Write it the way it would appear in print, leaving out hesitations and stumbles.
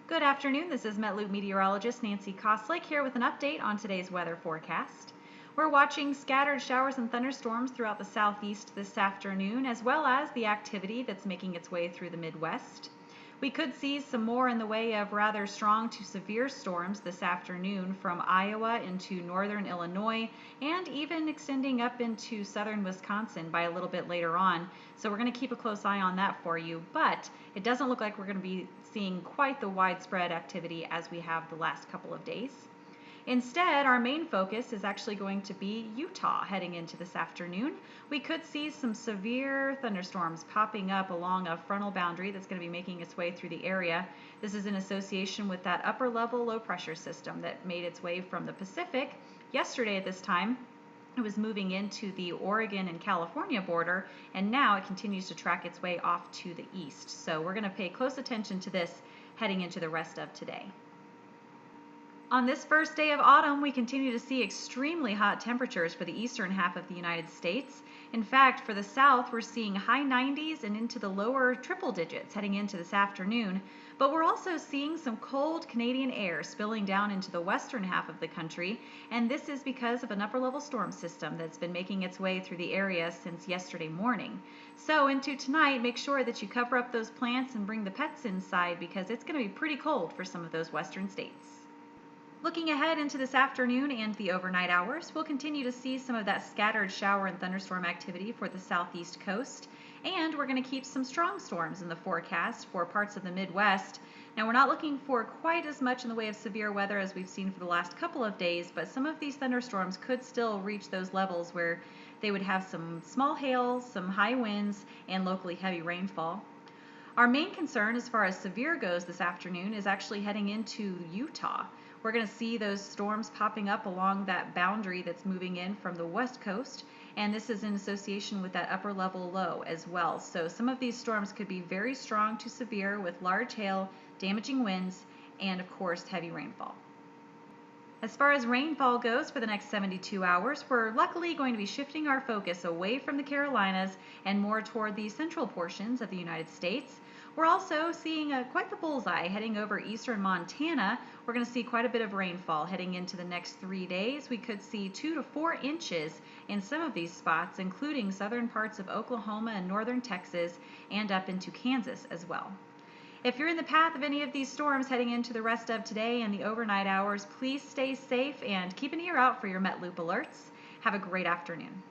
Good afternoon. This is MetLoop meteorologist Nancy Koslick here with an update on today's weather forecast. We're watching scattered showers and thunderstorms throughout the southeast this afternoon, as well as the activity that's making its way through the Midwest. We could see some more in the way of rather strong to severe storms this afternoon from Iowa into northern Illinois and even extending up into southern Wisconsin by a little bit later on. So we're going to keep a close eye on that for you, but it doesn't look like we're going to be seeing quite the widespread activity as we have the last couple of days. Instead, our main focus is actually going to be Utah heading into this afternoon. We could see some severe thunderstorms popping up along a frontal boundary that's going to be making its way through the area. This is in association with that upper level low pressure system that made its way from the Pacific yesterday at this time. It was moving into the Oregon and California border, and now it continues to track its way off to the east. So we're going to pay close attention to this heading into the rest of today. On this first day of autumn, we continue to see extremely hot temperatures for the eastern half of the United States. In fact, for the south, we're seeing high 90s and into the lower triple digits heading into this afternoon. But we're also seeing some cold Canadian air spilling down into the western half of the country, and this is because of an upper level storm system that's been making its way through the area since yesterday morning. So into tonight, make sure that you cover up those plants and bring the pets inside because it's going to be pretty cold for some of those western states. Looking ahead into this afternoon and the overnight hours, we'll continue to see some of that scattered shower and thunderstorm activity for the southeast coast, and we're going to keep some strong storms in the forecast for parts of the Midwest. Now, we're not looking for quite as much in the way of severe weather as we've seen for the last couple of days, but some of these thunderstorms could still reach those levels where they would have some small hail, some high winds, and locally heavy rainfall. Our main concern as far as severe goes this afternoon is actually heading into Utah. We're going to see those storms popping up along that boundary that's moving in from the west coast, and this is in association with that upper level low as well. So some of these storms could be very strong to severe with large hail, damaging winds, and of course heavy rainfall. As far as rainfall goes for the next 72 hours, we're luckily going to be shifting our focus away from the Carolinas and more toward the central portions of the United States. We're also seeing quite the bullseye heading over eastern Montana. We're going to see quite a bit of rainfall heading into the next 3 days. We could see 2 to 4 inches in some of these spots, including southern parts of Oklahoma and northern Texas and up into Kansas as well. If you're in the path of any of these storms heading into the rest of today and the overnight hours, please stay safe and keep an ear out for your MetLoop alerts. Have a great afternoon.